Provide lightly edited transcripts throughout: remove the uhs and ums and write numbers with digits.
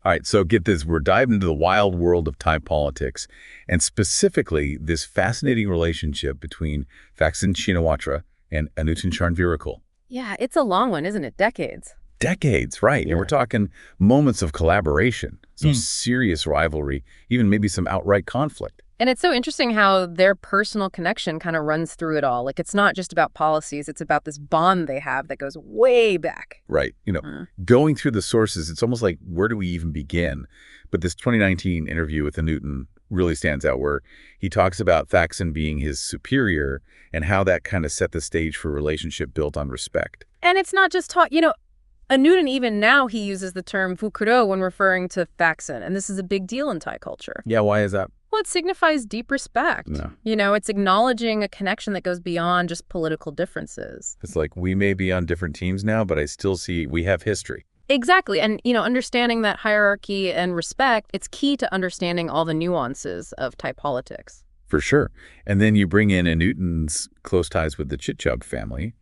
All right, so get this. We're diving into the wild world of Thai politics, and specifically this fascinating relationship between Thaksin Shinawatra and Anutin Charnvirakul. Yeah, it's a long one, isn't it? Decades. Decades, right. And we're talking moments of collaboration, some serious rivalry, even maybe some outright conflict. And it's so interesting how their personal connection kind of runs through it all. Like, it's not just about policies, it's about this bond they have that goes way back. Right. Going through the sources, it's almost like, where do we even begin? But this 2019 interview with Anutin really stands out, where he talks about Thaksin being his superior and how that kind of set the stage for a relationship built on respect. And it's not just talk, Anutin, even now, he uses the term fukuro when referring to Thaksin, and this is a big deal in Thai culture. Yeah, why is that? Well, it signifies deep respect. No. It's acknowledging a connection that goes beyond just political differences. It's like, we may be on different teams now, but I still see we have history. Exactly. And, understanding that hierarchy and respect, it's key to understanding all the nuances of Thai politics. For sure. And then you bring in Anutin's close ties with the Chitchub family,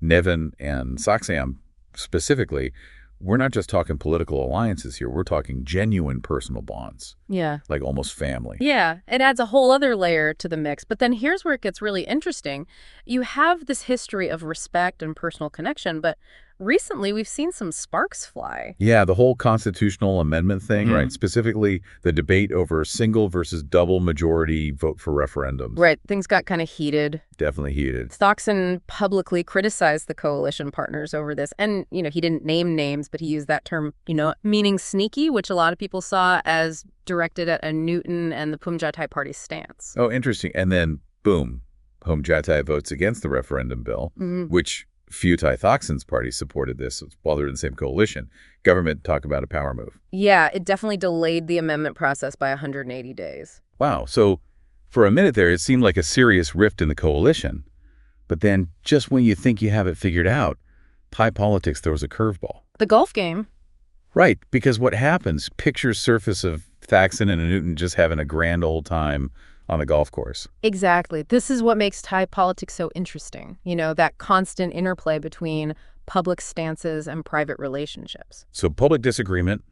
Nevin and Saksam specifically. We're not just talking political alliances here. We're talking genuine personal bonds. Yeah. Like almost family. Yeah. It adds a whole other layer to the mix. But then here's where it gets really interesting. You have this history of respect and personal connection, but recently we've seen some sparks fly. Yeah, the whole constitutional amendment thing, right? Specifically, the debate over single versus double majority vote for referendums. Right. Things got kind of heated. Definitely heated. Thaksin publicly criticized the coalition partners over this. And, he didn't name names, but he used that term, meaning sneaky, which a lot of people saw as directed at Anutin and the Phumjatthai Party's stance. Oh, interesting. And then, boom, Phumjatthai votes against the referendum bill, which few Thai Thaksin's parties supported this while they're in the same coalition. Government talk about a power move. Yeah, it definitely delayed the amendment process by 180 days. Wow. So for a minute there, it seemed like a serious rift in the coalition. But then just when you think you have it figured out, Thai politics throws a curveball. The golf game. Right, because what happens, pictures surface of Thaksin and Anutin just having a grand old time on the golf course. Exactly. This is what makes Thai politics so interesting. That constant interplay between public stances and private relationships. So public disagreement,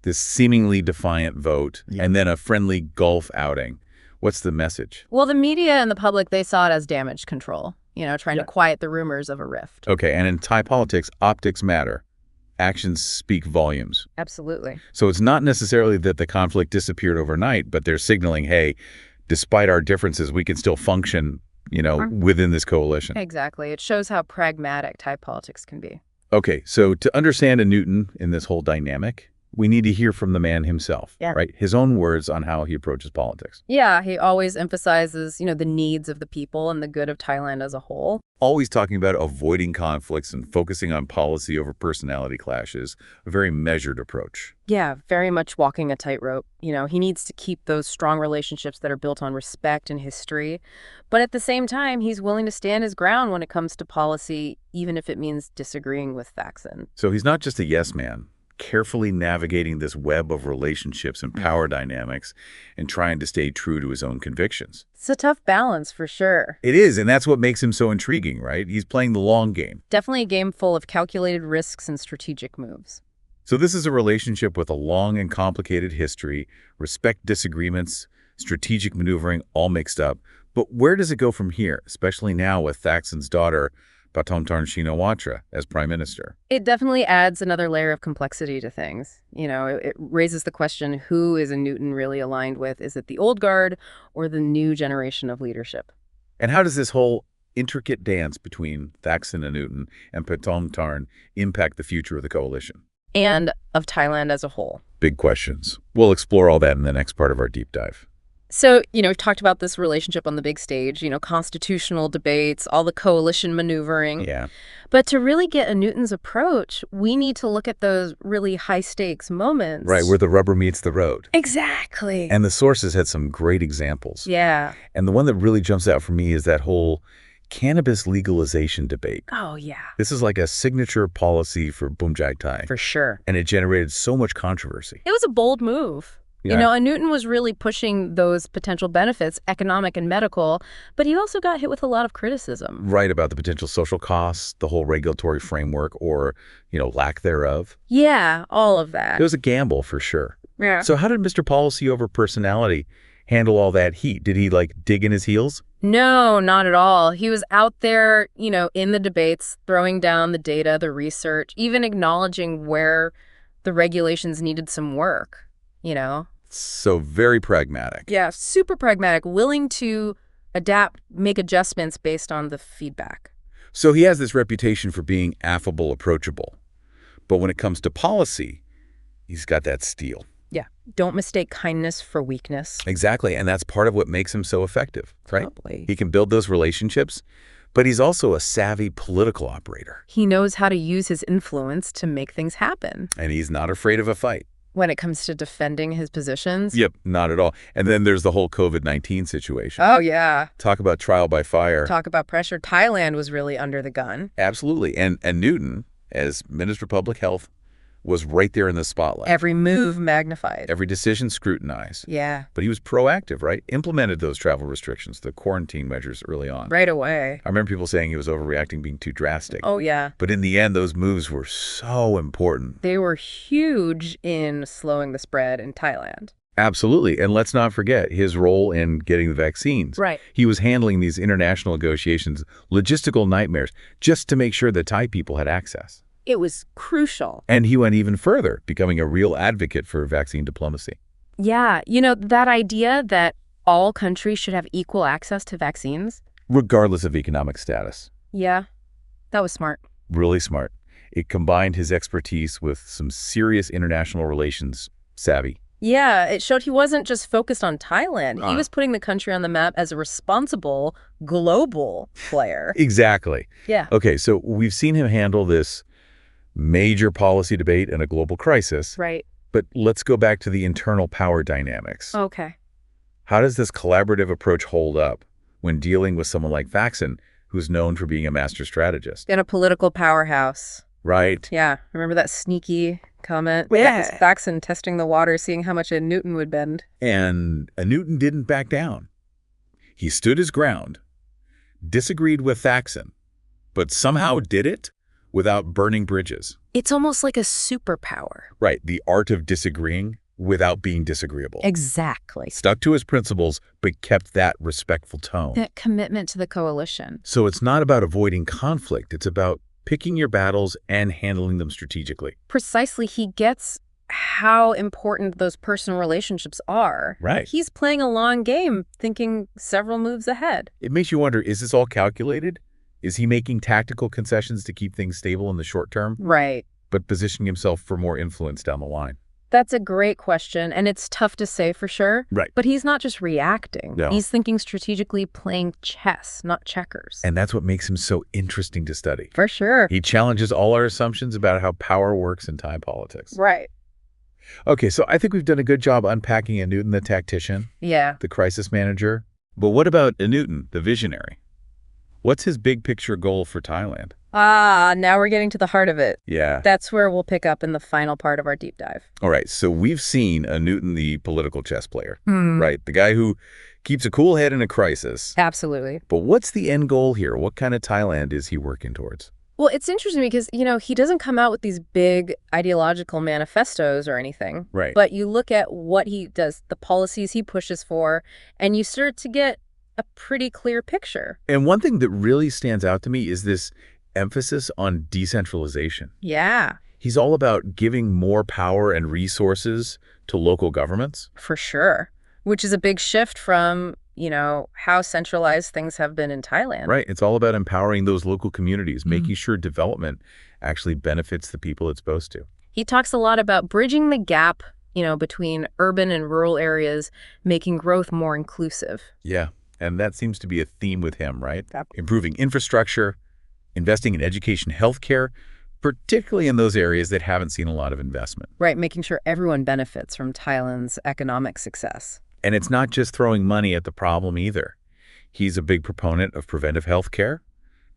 this seemingly defiant vote, and then a friendly golf outing. What's the message? Well, the media and the public, they saw it as damage control, trying to quiet the rumors of a rift. Okay, and in Thai politics, optics matter. Actions speak volumes. Absolutely. So it's not necessarily that the conflict disappeared overnight, but they're signaling, hey, despite our differences, we can still function, within this coalition. Exactly. It shows how pragmatic Thai politics can be. Okay, so to understand Anutin in this whole dynamic, we need to hear from the man himself, right? His own words on how he approaches politics. Yeah, he always emphasizes, the needs of the people and the good of Thailand as a whole. Always talking about avoiding conflicts and focusing on policy over personality clashes, a very measured approach. Yeah, very much walking a tightrope. He needs to keep those strong relationships that are built on respect and history. But at the same time, he's willing to stand his ground when it comes to policy, even if it means disagreeing with Thaksin. So he's not just a yes man, carefully navigating this web of relationships and power dynamics and trying to stay true to his own convictions. It's a tough balance, for sure. It is, and that's what makes him so intriguing, right? He's playing the long game. Definitely a game full of calculated risks and strategic moves. So this is a relationship with a long and complicated history, respect disagreements, strategic maneuvering, all mixed up. But where does it go from here, especially now with Thaksin's daughter, Thaksin Shinawatra, as prime minister? It definitely adds another layer of complexity to things. It raises the question, who is Anutin really aligned with? Is it the old guard or the new generation of leadership? And how does this whole intricate dance between Thaksin Anutin and Patom Tarn impact the future of the coalition? And of Thailand as a whole. Big questions. We'll explore all that in the next part of our deep dive. So, we've talked about this relationship on the big stage, constitutional debates, all the coalition maneuvering. Yeah. But to really get Anutin's approach, we need to look at those really high-stakes moments. Right, where the rubber meets the road. Exactly. And the sources had some great examples. Yeah. And the one that really jumps out for me is that whole cannabis legalization debate. Oh, yeah. This is like a signature policy for Phumjatthai. For sure. And it generated so much controversy. It was a bold move. You know, Anutin was really pushing those potential benefits, economic and medical, but he also got hit with a lot of criticism. Right, about the potential social costs, the whole regulatory framework, or, lack thereof. Yeah, all of that. It was a gamble for sure. Yeah. So how did Mr. Policy over Personality handle all that heat? Did he, dig in his heels? No, not at all. He was out there, in the debates, throwing down the data, the research, even acknowledging where the regulations needed some work, So very pragmatic. Yeah, super pragmatic, willing to adapt, make adjustments based on the feedback. So he has this reputation for being affable, approachable. But when it comes to policy, he's got that steel. Yeah, don't mistake kindness for weakness. Exactly, and that's part of what makes him so effective, right? Probably. He can build those relationships, but he's also a savvy political operator. He knows how to use his influence to make things happen. And he's not afraid of a fight. When it comes to defending his positions? Yep, not at all. And then there's the whole COVID-19 situation. Oh, yeah. Talk about trial by fire. Talk about pressure. Thailand was really under the gun. Absolutely. And Newton, as Minister of Public Health, was right there in the spotlight. Every move magnified. Every decision scrutinized. Yeah. But he was proactive, right? Implemented those travel restrictions, the quarantine measures early on. Right away. I remember people saying he was overreacting, being too drastic. Oh, yeah. But in the end, those moves were so important. They were huge in slowing the spread in Thailand. Absolutely. And let's not forget his role in getting the vaccines. Right. He was handling these international negotiations, logistical nightmares, just to make sure the Thai people had access. It was crucial. And he went even further, becoming a real advocate for vaccine diplomacy. Yeah. That idea that all countries should have equal access to vaccines? Regardless of economic status. Yeah. That was smart. Really smart. It combined his expertise with some serious international relations savvy. Yeah, it showed he wasn't just focused on Thailand. He was putting the country on the map as a responsible global player. Exactly. Yeah. Okay, so we've seen him handle this major policy debate and a global crisis. Right. But let's go back to the internal power dynamics. Okay. How does this collaborative approach hold up when dealing with someone like Thaksin, who's known for being a master strategist? In a political powerhouse. Right. Yeah. Remember that sneaky comment? Yeah. Thaksin testing the water, seeing how much Anutin would bend. And Anutin didn't back down. He stood his ground, disagreed with Thaksin, but somehow did it without burning bridges. It's almost like a superpower. Right, the art of disagreeing without being disagreeable. Exactly. Stuck to his principles, but kept that respectful tone. That commitment to the coalition. So it's not about avoiding conflict. It's about picking your battles and handling them strategically. Precisely, he gets how important those personal relationships are. Right. He's playing a long game, thinking several moves ahead. It makes you wonder, is this all calculated? Is he making tactical concessions to keep things stable in the short term? Right. But positioning himself for more influence down the line? That's a great question, and it's tough to say for sure. Right. But he's not just reacting. No. He's thinking strategically, playing chess, not checkers. And that's what makes him so interesting to study. For sure. He challenges all our assumptions about how power works in Thai politics. Right. Okay, so I think we've done a good job unpacking Anutin, the tactician, Yeah. the crisis manager. But what about Anutin, the visionary? What's his big picture goal for Thailand? Now we're getting to the heart of it. Yeah. That's where we'll pick up in the final part of our deep dive. All right, so we've seen Anutin, the political chess player, right? The guy who keeps a cool head in a crisis. Absolutely. But what's the end goal here? What kind of Thailand is he working towards? Well, it's interesting because, he doesn't come out with these big ideological manifestos or anything. Right. But you look at what he does, the policies he pushes for, and you start to get a pretty clear picture. And one thing that really stands out to me is this emphasis on decentralization. Yeah. He's all about giving more power and resources to local governments. For sure. Which is a big shift from, how centralized things have been in Thailand. Right. It's all about empowering those local communities, making sure development actually benefits the people it's supposed to. He talks a lot about bridging the gap, between urban and rural areas, making growth more inclusive. Yeah. And that seems to be a theme with him, right? Yep. Improving infrastructure, investing in education, healthcare, particularly in those areas that haven't seen a lot of investment. Right, making sure everyone benefits from Thailand's economic success. And it's not just throwing money at the problem either. He's a big proponent of preventive healthcare,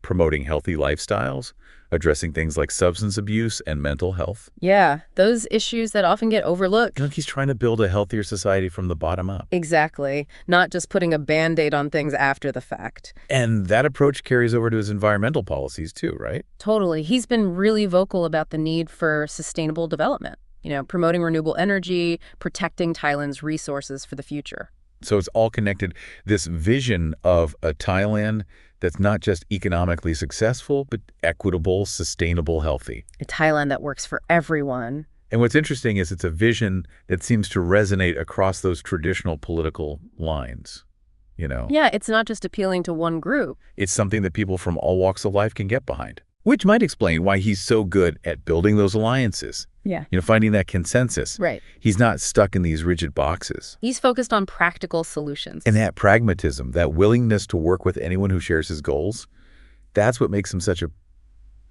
promoting healthy lifestyles, addressing things like substance abuse and mental health. Yeah, those issues that often get overlooked. He's trying to build a healthier society from the bottom up. Exactly. Not just putting a Band-Aid on things after the fact. And that approach carries over to his environmental policies too, right? Totally. He's been really vocal about the need for sustainable development, promoting renewable energy, protecting Thailand's resources for the future. So it's all connected. This vision of a Thailand that's not just economically successful, but equitable, sustainable, healthy. A Thailand that works for everyone. And what's interesting is it's a vision that seems to resonate across those traditional political lines, Yeah, it's not just appealing to one group. It's something that people from all walks of life can get behind, which might explain why he's so good at building those alliances. Yeah. Finding that consensus. Right. He's not stuck in these rigid boxes. He's focused on practical solutions. And that pragmatism, that willingness to work with anyone who shares his goals, that's what makes him such a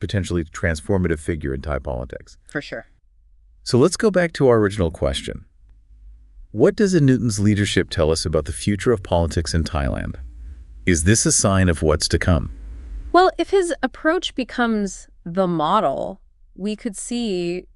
potentially transformative figure in Thai politics. For sure. So let's go back to our original question. What does Anutin's leadership tell us about the future of politics in Thailand? Is this a sign of what's to come? Well, if his approach becomes the model, we could see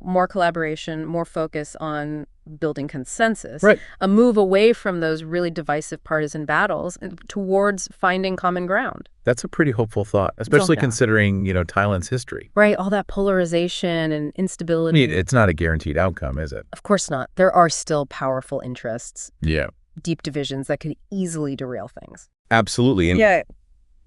more collaboration, more focus on building consensus, right. A move away from those really divisive partisan battles towards finding common ground. That's a pretty hopeful thought, especially considering, Thailand's history. Right, all that polarization and instability. It's not a guaranteed outcome, is it? Of course not. There are still powerful interests. Yeah. Deep divisions that could easily derail things. Absolutely. And yeah.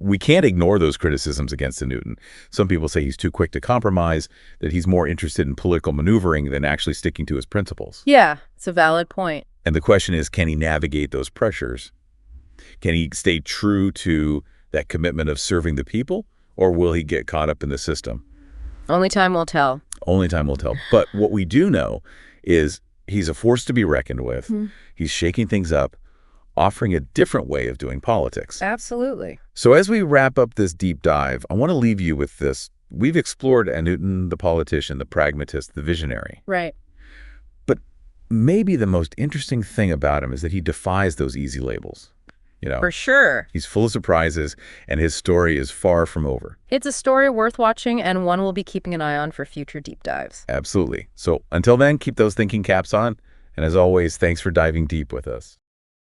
We can't ignore those criticisms against Anutin. Some people say he's too quick to compromise, that he's more interested in political maneuvering than actually sticking to his principles. Yeah, it's a valid point. And the question is, can he navigate those pressures? Can he stay true to that commitment of serving the people, or will he get caught up in the system? Only time will tell. Only time will tell. But what we do know is he's a force to be reckoned with. Mm-hmm. He's shaking things up, offering a different way of doing politics. Absolutely. So as we wrap up this deep dive, I want to leave you with this. We've explored Anutin, the politician, the pragmatist, the visionary. Right. But maybe the most interesting thing about him is that he defies those easy labels. For sure. He's full of surprises, and his story is far from over. It's a story worth watching, and one we'll be keeping an eye on for future deep dives. Absolutely. So until then, keep those thinking caps on. And as always, thanks for diving deep with us.